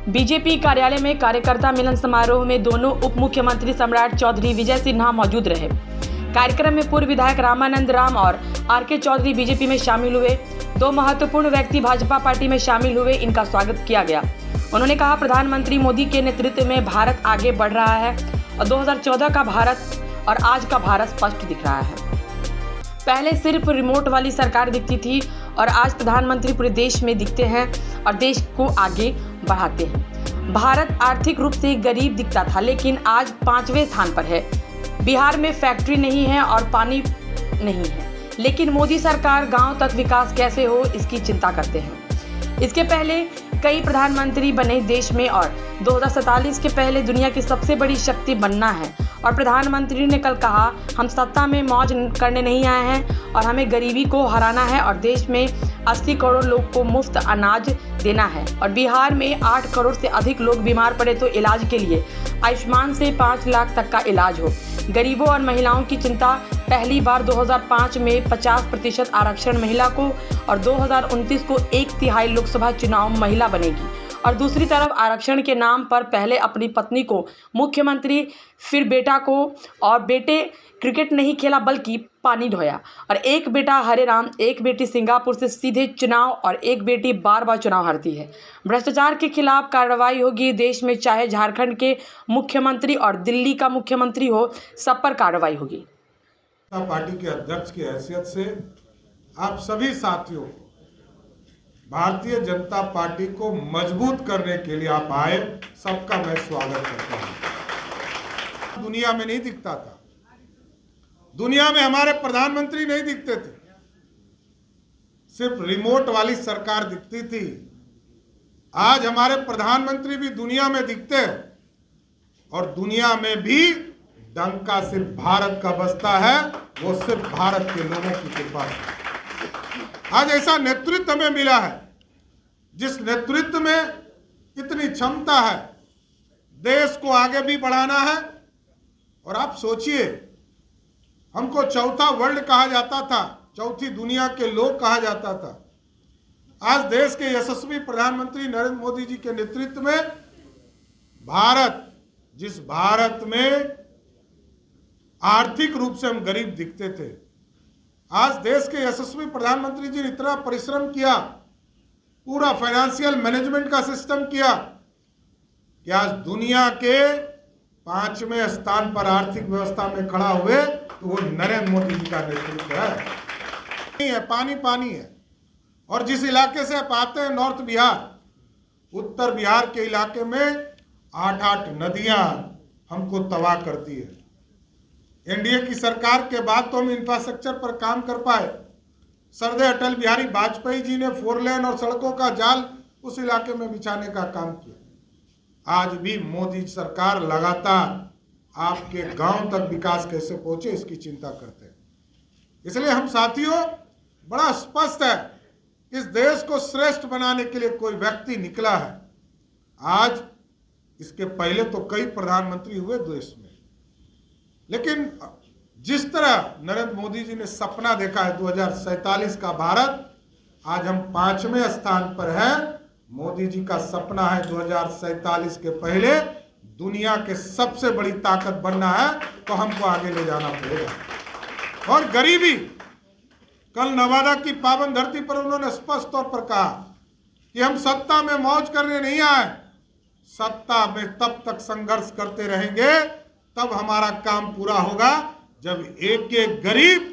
BJP कार्यालय में कार्यकर्ता मिलन समारोह में दोनों उप मुख्यमंत्री सम्राट चौधरी विजय सिन्हा मौजूद रहे। कार्यक्रम में पूर्व विधायक रामानंद राम और आर.के. चौधरी बीजेपी में शामिल हुए। दो महत्वपूर्ण व्यक्ति भाजपा पार्टी में शामिल हुए। इनका स्वागत किया गया। उन्होंने कहा, प्रधानमंत्री मोदी के नेतृत्व में भारत आगे बढ़ रहा है और 2014 का भारत और आज का भारत स्पष्ट दिख रहा है। पहले सिर्फ रिमोट वाली सरकार दिखती थी और आज प्रधानमंत्री पूरे देश में दिखते हैं और देश को आगे बढ़ाते हैं। भारत आर्थिक रूप से गरीब दिखता था, लेकिन आज 5वें स्थान पर है। बिहार में फैक्ट्री नहीं है और पानी नहीं है, लेकिन मोदी सरकार गांव तक विकास कैसे हो इसकी चिंता करते हैं। इसके पहले कई प्रधानमंत्री बने देश में और 2047 के पहले दुनिया की सबसे बड़ी शक्ति बनना है। और प्रधानमंत्री ने कल कहा, हम सत्ता में मौज करने नहीं आए हैं और हमें गरीबी को हराना है और देश में 80 करोड़ लोग को मुफ्त अनाज देना है। और बिहार में 8 करोड़ से अधिक लोग बीमार पड़े तो इलाज के लिए आयुष्मान से 5 लाख तक का इलाज हो। गरीबों और महिलाओं की चिंता, पहली बार 2005 में 50% आरक्षण महिला को और 2029 को 1/3 लोकसभा चुनाव महिला बनेगी। और दूसरी तरफ आरक्षण के नाम पर पहले अपनी पत्नी को मुख्यमंत्री, फिर बेटा को, और बेटे क्रिकेट नहीं खेला बल्कि पानी ढोया। और एक बेटा हरे राम, एक बेटी सिंगापुर से सीधे चुनाव और एक बेटी बार बार चुनाव हारती है। भ्रष्टाचार के खिलाफ कार्रवाई होगी देश में, चाहे झारखंड के मुख्यमंत्री और दिल्ली का मुख्यमंत्री हो, सब पर कार्रवाई होगी। पार्टी के अध्यक्ष की हैसियत से आप सभी साथियों को, भारतीय जनता पार्टी को मजबूत करने के लिए आप आए, सबका मैं स्वागत करता हूं। दुनिया में नहीं दिखता था, दुनिया में हमारे प्रधानमंत्री नहीं दिखते थे, सिर्फ रिमोट वाली सरकार दिखती थी। आज हमारे प्रधानमंत्री भी दुनिया में दिखते हैं और दुनिया में भी डंका सिर्फ भारत का बजता है, वो सिर्फ भारत के लोगों की कृपा है। आज ऐसा नेतृत्व हमें मिला है जिस नेतृत्व में इतनी क्षमता है, देश को आगे भी बढ़ाना है। और आप सोचिए, हमको चौथा वर्ल्ड कहा जाता था, चौथी दुनिया के लोग कहा जाता था। आज देश के यशस्वी प्रधानमंत्री नरेंद्र मोदी जी के नेतृत्व में भारत, जिस भारत में आर्थिक रूप से हम गरीब दिखते थे, आज देश के यशस्वी प्रधानमंत्री जी ने इतना परिश्रम किया, पूरा फाइनेंशियल मैनेजमेंट का सिस्टम किया कि आज दुनिया के 5वें स्थान पर आर्थिक व्यवस्था में खड़ा हुए, तो वो नरेंद्र मोदी जी का नेतृत्व है। पानी पानी है। और जिस इलाके से आप आते हैं, नॉर्थ बिहार, उत्तर बिहार के इलाके में 8-8 नदियां हमको तबाह करती है। एनडीए की सरकार के बाद तो हम इंफ्रास्ट्रक्चर पर काम कर पाए। सरदे अटल बिहारी वाजपेयी जी ने 4 लेन और सड़कों का जाल उस इलाके में बिछाने का काम किया। आज भी मोदी सरकार लगातार आपके गांव तक विकास कैसे पहुंचे, इसकी चिंता करते हैं। इसलिए हम साथियों, बड़ा स्पष्ट है, इस देश को श्रेष्ठ बनाने के लिए कोई व्यक्ति निकला है। आज इसके पहले तो कई प्रधानमंत्री हुए देश में, लेकिन जिस तरह नरेंद्र मोदी जी ने सपना देखा है 2047 का भारत, आज हम 5वें स्थान पर हैं। मोदी जी का सपना है 2047 के पहले दुनिया के सबसे बड़ी ताकत बनना है, तो हमको आगे ले जाना पड़ेगा। और गरीबी, कल नवादा की पावन धरती पर उन्होंने स्पष्ट तौर पर कहा कि हम सत्ता में मौज करने नहीं आए, सत्ता में तब तक संघर्ष करते रहेंगे, तब हमारा काम पूरा होगा जब एक एक गरीब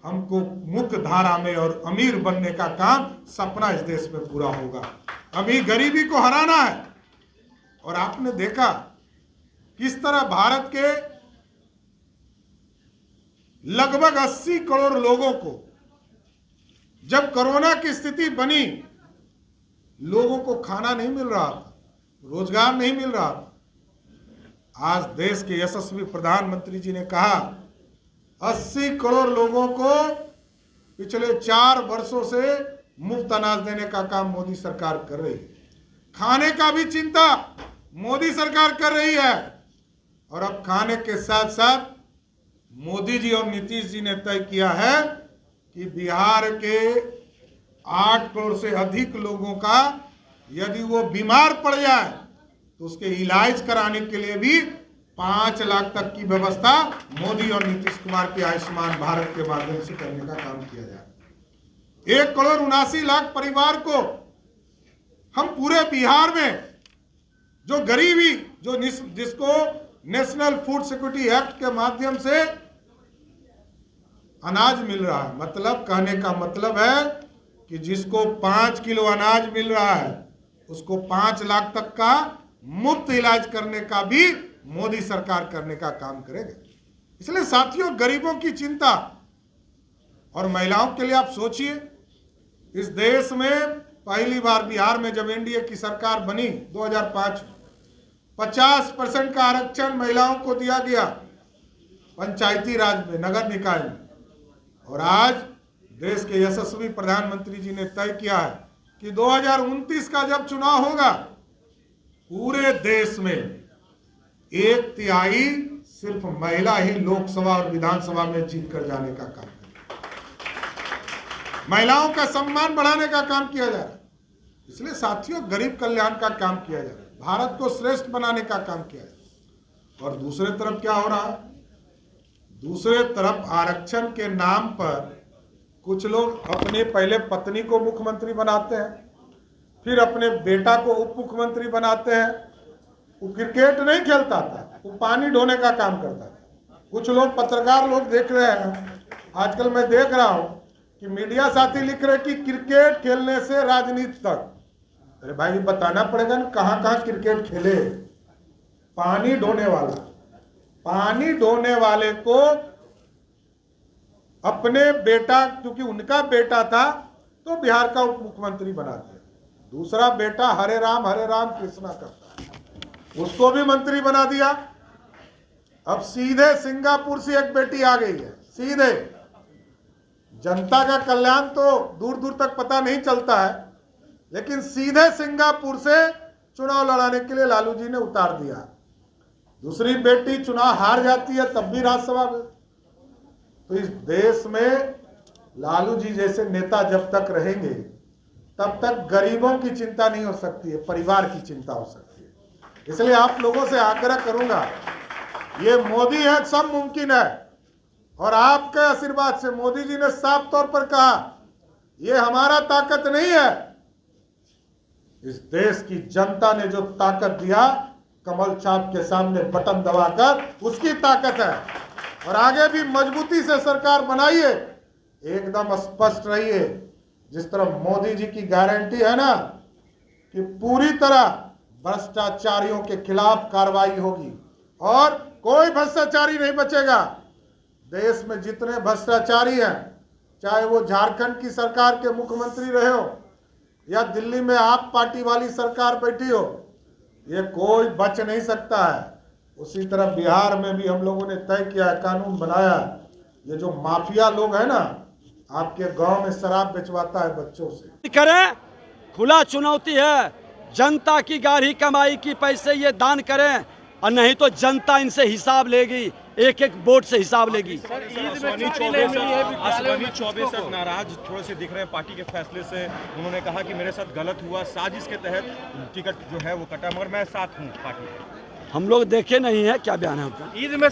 हमको मुख्य धारा में और अमीर बनने का काम, सपना इस देश में पूरा होगा। अभी गरीबी को हराना है। और आपने देखा किस तरह भारत के लगभग 80 करोड़ लोगों को, जब कोरोना की स्थिति बनी, लोगों को खाना नहीं मिल रहा था, रोजगार नहीं मिल रहा था। आज देश के यशस्वी प्रधानमंत्री जी ने कहा 80 करोड़ लोगों को पिछले 4 वर्षों से मुफ्त अनाज देने का काम मोदी सरकार कर रही है। खाने का भी चिंता मोदी सरकार कर रही है। और अब खाने के साथ साथ मोदी जी और नीतीश जी ने तय किया है कि बिहार के 8 करोड़ से अधिक लोगों का यदि वो बीमार पड़ जाए तो उसके इलाज कराने के लिए भी 5 लाख तक की व्यवस्था मोदी और नीतीश कुमार के आयुष्मान भारत के माध्यम से करने का काम किया जा रहा है। 1,79,00,000 परिवार को हम पूरे बिहार में जो गरीबी जिसको नेशनल फूड सिक्योरिटी एक्ट के माध्यम से अनाज मिल रहा है, मतलब कहने का मतलब है कि जिसको 5 किलो अनाज मिल रहा है उसको 5 लाख तक का मुफ्त इलाज करने का भी मोदी सरकार करने का काम करेगा। इसलिए साथियों, गरीबों की चिंता और महिलाओं के लिए आप सोचिए, इस देश में पहली बार बिहार में जब एनडीए की सरकार बनी 2005 में 50% का आरक्षण महिलाओं को दिया गया पंचायती राज में, नगर निकाय में। और आज देश के यशस्वी प्रधानमंत्री जी ने तय किया है कि 2029 का जब चुनाव होगा पूरे देश में 1/3 सिर्फ महिला ही लोकसभा और विधानसभा में जीत कर जाने का काम करेगी। महिलाओं का सम्मान बढ़ाने का काम किया जा रहा है। इसलिए साथियों, गरीब कल्याण का काम किया जा रहा है, भारत को श्रेष्ठ बनाने का काम किया जा रहा है। और दूसरे तरफ क्या हो रहा है? दूसरे तरफ आरक्षण के नाम पर कुछ लोग अपने पहले पत्नी को मुख्यमंत्री बनाते हैं, फिर अपने बेटा को उप मुख्यमंत्री बनाते हैं। वो क्रिकेट नहीं खेलता था, वो पानी ढोने का काम करता था। कुछ लोग पत्रकार लोग देख रहे हैं, आजकल मैं देख रहा हूं कि मीडिया साथी लिख रहे कि क्रिकेट खेलने से राजनीति तक। अरे भाई, बताना पड़ेगा ना कहां कहां क्रिकेट खेले। पानी ढोने वाले को अपने बेटा, क्योंकि उनका बेटा था तो बिहार का उप मुख्यमंत्री बनाते, दूसरा बेटा हरे राम कृष्णा करता, उसको भी मंत्री बना दिया। अब सीधे सिंगापुर से एक बेटी आ गई है, सीधे। जनता का कल्याण तो दूर दूर तक पता नहीं चलता है, लेकिन सीधे सिंगापुर से चुनाव लड़ाने के लिए लालू जी ने उतार दिया। दूसरी बेटी चुनाव हार जाती है तब भी राज्यसभा में। तो इस देश में लालू जी जैसे नेता जब तक रहेंगे तब तक गरीबों की चिंता नहीं हो सकती है, परिवार की चिंता हो सकती है। इसलिए आप लोगों से आग्रह करूंगा, ये मोदी है, सब मुमकिन है। और आपके आशीर्वाद से मोदी जी ने साफ तौर पर कहा, ये हमारा ताकत नहीं है, इस देश की जनता ने जो ताकत दिया कमल छाप के सामने बटन दबाकर, उसकी ताकत है। और आगे भी मजबूती से सरकार बनाइए, एकदम स्पष्ट रहिए। जिस तरह मोदी जी की गारंटी है ना कि पूरी तरह भ्रष्टाचारियों के खिलाफ कार्रवाई होगी और कोई भ्रष्टाचारी नहीं बचेगा। देश में जितने भ्रष्टाचारी हैं, चाहे वो झारखंड की सरकार के मुख्यमंत्री रहे हो या दिल्ली में आप पार्टी वाली सरकार बैठी हो, ये कोई बच नहीं सकता है। उसी तरह बिहार में भी हम लोगों ने तय किया है, कानून बनाया, ये जो माफिया लोग हैं ना, आपके गांव में शराब बेचवाता है बच्चों से। करें, खुला चुनौती है, जनता की गाढ़ी कमाई की पैसे ये दान करें, और नहीं तो जनता इनसे हिसाब लेगी, एक एक वोट से हिसाब लेगी। अश्विनी चौबे सर नाराज थोड़े से दिख रहे हैं पार्टी के फैसले से। उन्होंने कहा कि मेरे साथ गलत हुआ, साजिश के तहत टिकट जो है वो कटा, मगर मैं साथ हूँ पार्टी के। हम लोग देखे नहीं है, क्या बयान है आपका? ईद में